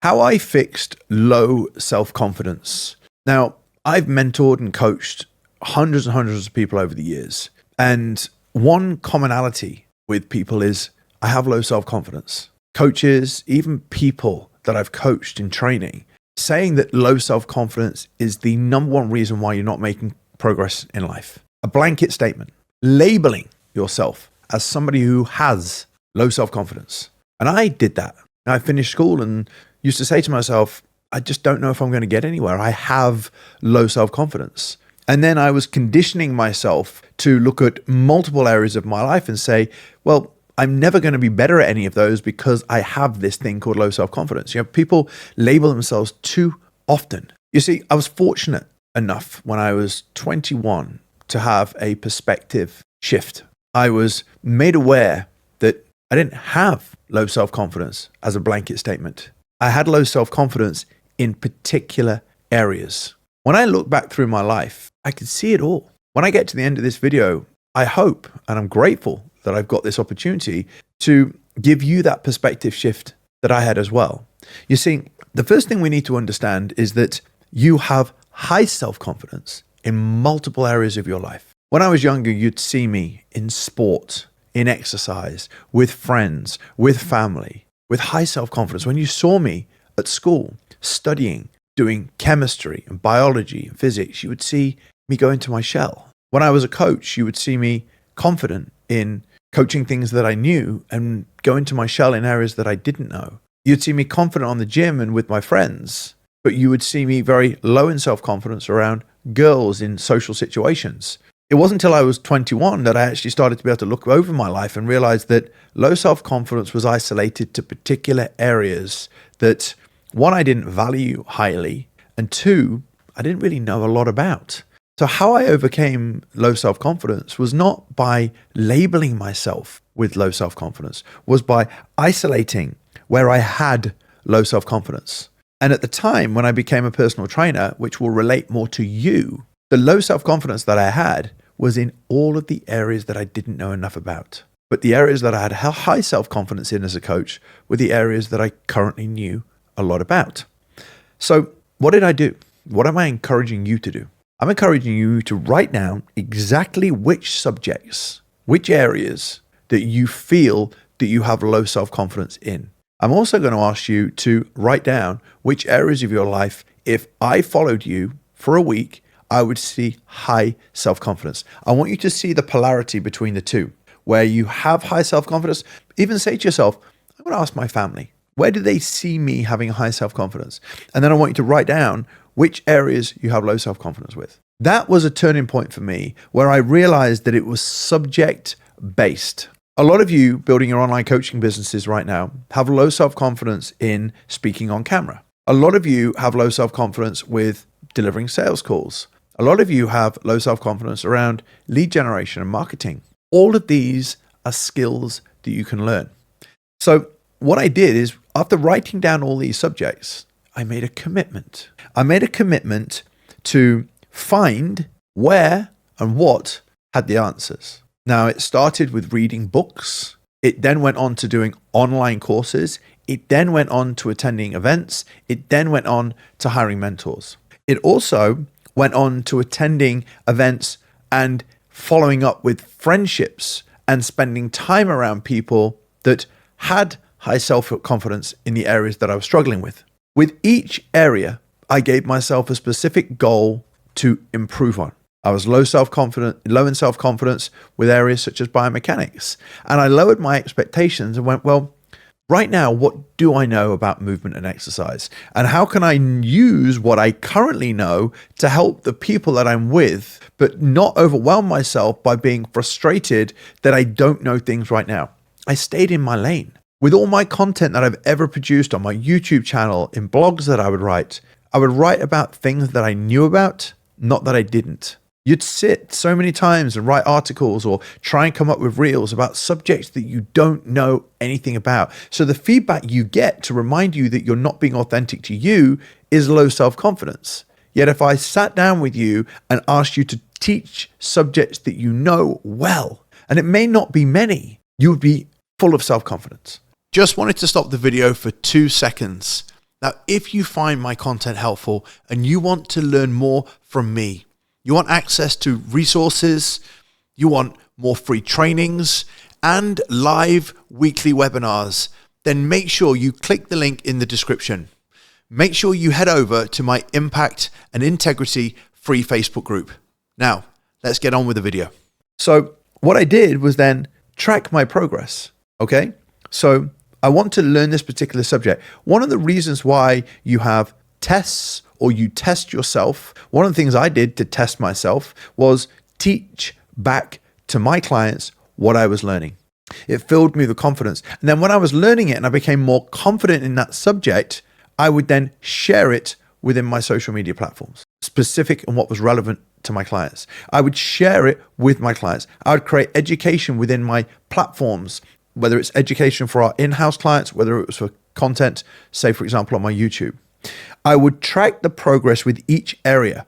How I fixed low self-confidence. Now, I've mentored and coached hundreds and hundreds of people over the years. And one commonality with people is I have low self-confidence. Coaches, even people that I've coached in training, saying that low self-confidence is the number one reason why you're not making progress in life. A blanket statement, labeling yourself as somebody who has low self-confidence. And I did that. I finished school and used to say to myself, I just don't know if I'm going to get anywhere. I have low self-confidence. And then I was conditioning myself to look at multiple areas of my life and say, well, I'm never going to be better at any of those because I have this thing called low self-confidence. You know, people label themselves too often. You see, I was fortunate enough when I was 21 to have a perspective shift. I was made aware that I didn't have low self-confidence as a blanket statement. I had low self-confidence in particular areas. When I look back through my life, I could see it all. When I get to the end of this video, I hope and I'm grateful that I've got this opportunity to give you that perspective shift that I had as well. You see, the first thing we need to understand is that you have high self-confidence in multiple areas of your life. When I was younger, you'd see me in sport, in exercise, with friends, with family, with high self-confidence. When you saw me at school, studying, doing chemistry and biology and physics, you would see me go into my shell. When I was a coach, you would see me confident in coaching things that I knew and go into my shell in areas that I didn't know. You'd see me confident on the gym and with my friends, but you would see me very low in self-confidence around girls in social situations. It wasn't until I was 21 that I actually started to be able to look over my life and realize that low self-confidence was isolated to particular areas that, one, I didn't value highly, and two, I didn't really know a lot about. So how I overcame low self-confidence was not by labeling myself with low self-confidence, was by isolating where I had low self-confidence. And at the time when I became a personal trainer, which will relate more to you, the low self-confidence that I had was in all of the areas that I didn't know enough about. But the areas that I had high self-confidence in as a coach were the areas that I currently knew a lot about. So what did I do? What am I encouraging you to do? I'm encouraging you to write down exactly which subjects, which areas that you feel that you have low self-confidence in. I'm also going to ask you to write down which areas of your life, if I followed you for a week, I would see high self-confidence. I want you to see the polarity between the two, where you have high self-confidence. Even say to yourself, I'm going to ask my family, where do they see me having high self-confidence? And then I want you to write down which areas you have low self-confidence with. That was a turning point for me where I realized that it was subject-based. A lot of you building your online coaching businesses right now have low self-confidence in speaking on camera. A lot of you have low self-confidence with delivering sales calls. A lot of you have low self-confidence around lead generation and marketing. All of these are skills that you can learn. So what I did is, after writing down all these subjects, I made a commitment. I made a commitment to find where and what had the answers. Now, it started with reading books. It then went on to doing online courses. It then went on to attending events. It then went on to hiring mentors. It also went on to attending events and following up with friendships and spending time around people that had high self-confidence in the areas that I was struggling with. With each area, I gave myself a specific goal to improve on. I was low in self-confidence with areas such as biomechanics. And I lowered my expectations and went, well, right now, what do I know about movement and exercise? And how can I use what I currently know to help the people that I'm with, but not overwhelm myself by being frustrated that I don't know things right now? I stayed in my lane. With all my content that I've ever produced on my YouTube channel, in blogs that I would write about things that I knew about, not that I didn't. You'd sit so many times and write articles or try and come up with reels about subjects that you don't know anything about. So the feedback you get to remind you that you're not being authentic to you is low self-confidence. Yet if I sat down with you and asked you to teach subjects that you know well, and it may not be many, you would be full of self-confidence. Just wanted to stop the video for 2 seconds Now, if you find my content helpful and you want to learn more from me, you want access to resources, you want more free trainings and live weekly webinars, then make sure you click the link in the description. Make sure you head over to my Impact and Integrity free Facebook group. Now, let's get on with the video. So what I did was then track my progress, okay? So I want to learn this particular subject. One of the reasons why you have tests or you test yourself, one of the things I did to test myself was teach back to my clients what I was learning. It filled me with confidence. And then when I was learning it and I became more confident in that subject, I would then share it within my social media platforms, specific and what was relevant to my clients. I would share it with my clients. I would create education within my platforms, whether it's education for our in-house clients, whether it was for content, say, for example, on my YouTube. I would track the progress with each area.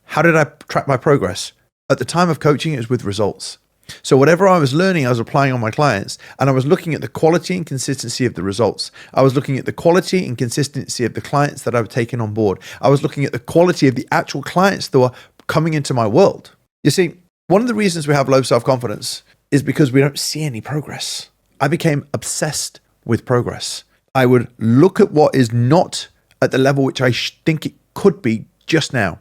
How did I track my progress? At the time of coaching, it was with results. So whatever I was learning, I was applying on my clients, and I was looking at the quality and consistency of the results. I was looking at the quality and consistency of the clients that I was taking on board. I was looking at the quality of the actual clients that were coming into my world. You see, one of the reasons we have low self-confidence is because we don't see any progress. I became obsessed with progress. I would look at what is not at the level which I think it could be just now,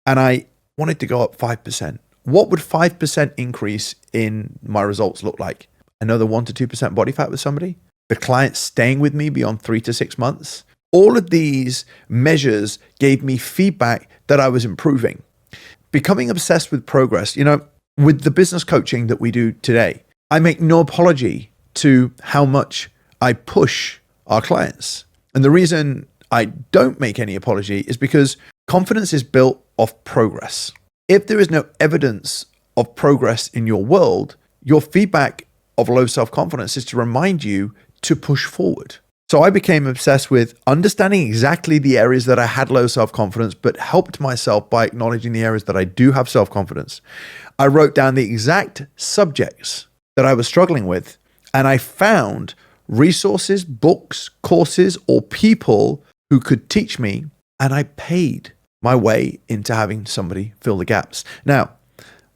and I wanted to go up 5%. What would 5% increase in my results look like? Another 1 to 2% body fat with somebody? The client staying with me beyond 3 to 6 months? All of these measures gave me feedback that I was improving. Becoming obsessed with progress, with the business coaching that we do today, I make no apology to how much I push our clients. And the reason I don't make any apology is because confidence is built off progress. If there is no evidence of progress in your world, your feedback of low self-confidence is to remind you to push forward. So I became obsessed with understanding exactly the areas that I had low self-confidence, but helped myself by acknowledging the areas that I do have self-confidence. I wrote down the exact subjects that I was struggling with, and I found resources, books, courses, or people who could teach me, and I paid my way into having somebody fill the gaps. Now,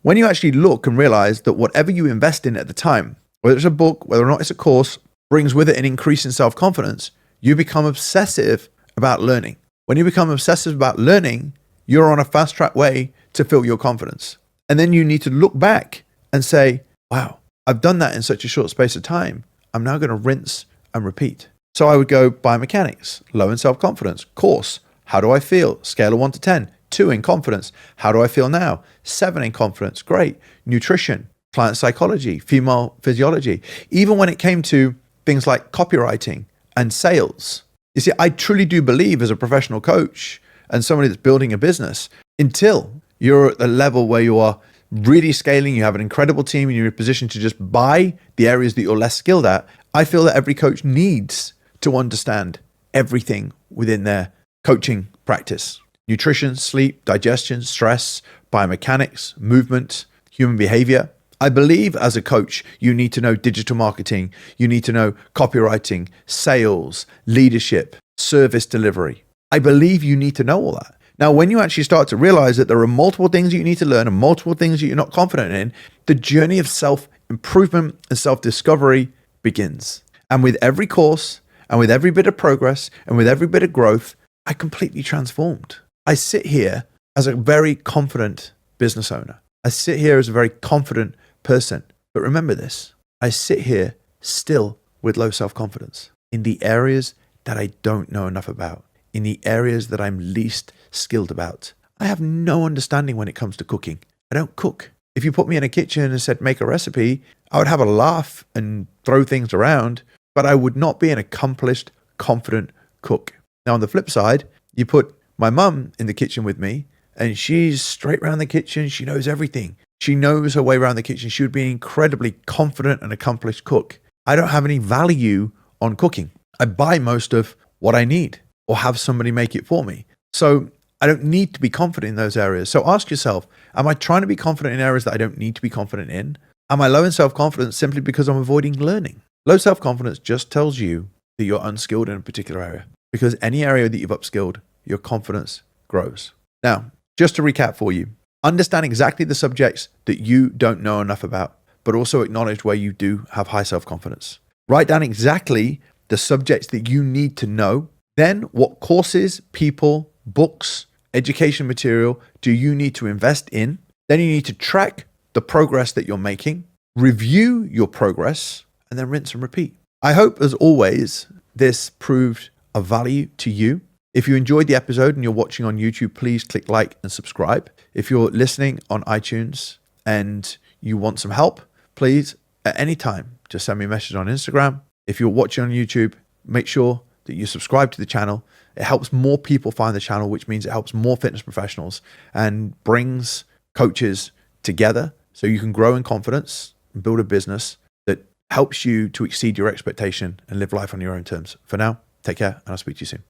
when you actually look and realize that whatever you invest in at the time, whether it's a book, whether or not it's a course, brings with it an increase in self-confidence, you become obsessive about learning. When you become obsessive about learning, you're on a fast-track way to fill your confidence. And then you need to look back and say, wow, I've done that in such a short space of time. I'm now going to rinse and repeat. So I would go biomechanics, low in self-confidence, course, how do I feel? Scale of 1 to 10, 2 in confidence. How do I feel now? 7 in confidence. Great. Nutrition, client psychology, female physiology. Even when it came to things like copywriting and sales. You see, I truly do believe as a professional coach and somebody that's building a business, until you're at the level where you are really scaling, you have an incredible team and you're in a position to just buy the areas that you're less skilled at, I feel that every coach needs to understand everything within their coaching practice: nutrition, sleep, digestion, stress, biomechanics, movement, human behavior. I believe as a coach, you need to know digital marketing, you need to know copywriting, sales, leadership, service delivery. I believe you need to know all that. Now, when you actually start to realize that there are multiple things you need to learn and multiple things that you're not confident in, the journey of self-improvement and self-discovery begins. And with every course and with every bit of progress and with every bit of growth, I completely transformed. I sit here as a very confident business owner. I sit here as a very confident person. But remember this, I sit here still with low self-confidence in the areas that I don't know enough about, in the areas that I'm least skilled about. I have no understanding when it comes to cooking. I don't cook. If you put me in a kitchen and said, make a recipe, I would have a laugh and throw things around, but I would not be an accomplished, confident cook. Now, on the flip side, you put my mum in the kitchen with me, and she's straight around the kitchen. She knows everything. She knows her way around the kitchen. She would be an incredibly confident and accomplished cook. I don't have any value on cooking. I buy most of what I need or have somebody make it for me. So I don't need to be confident in those areas. So ask yourself, am I trying to be confident in areas that I don't need to be confident in? Am I low in self-confidence simply because I'm avoiding learning? Low self-confidence just tells you that you're unskilled in a particular area. because any area that you've upskilled, your confidence grows. Now, just to recap for you, understand exactly the subjects that you don't know enough about, but also acknowledge where you do have high self-confidence. Write down exactly the subjects that you need to know. Then what courses, people, books, education material do you need to invest in? Then you need to track the progress that you're making, review your progress, and then rinse and repeat. I hope, as always, this proved of value to you. If you enjoyed the episode and you're watching on YouTube, please click like and subscribe. If you're listening on iTunes and you want some help, please, at any time, just send me a message on Instagram. If you're watching on YouTube, make sure that you subscribe to the channel. It helps more people find the channel, which means it helps more fitness professionals and brings coaches together so you can grow in confidence and build a business that helps you to exceed your expectation and live life on your own terms. For now, take care, and I'll speak to you soon.